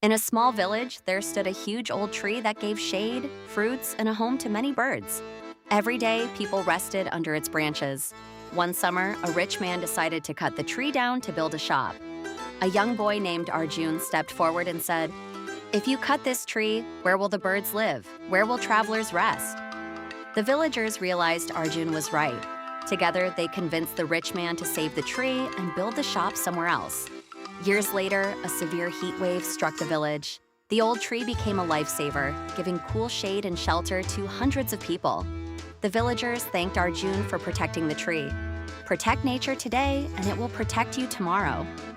In a small village, there stood a huge old tree that gave shade, fruits, and a home to many birds. Every day, people rested under its branches. One summer, a rich man decided to cut the tree down to build a shop. A young boy named Arjun stepped forward and said, "If you cut this tree, where will the birds live? Where will travelers rest?" The villagers realized Arjun was right. Together, they convinced the rich man to save the tree and build the shop somewhere else. Years later, a severe heat wave struck the village. The old tree became a lifesaver, giving cool shade and shelter to hundreds of people. The villagers thanked Arjun for protecting the tree. Protect nature today, and it will protect you tomorrow.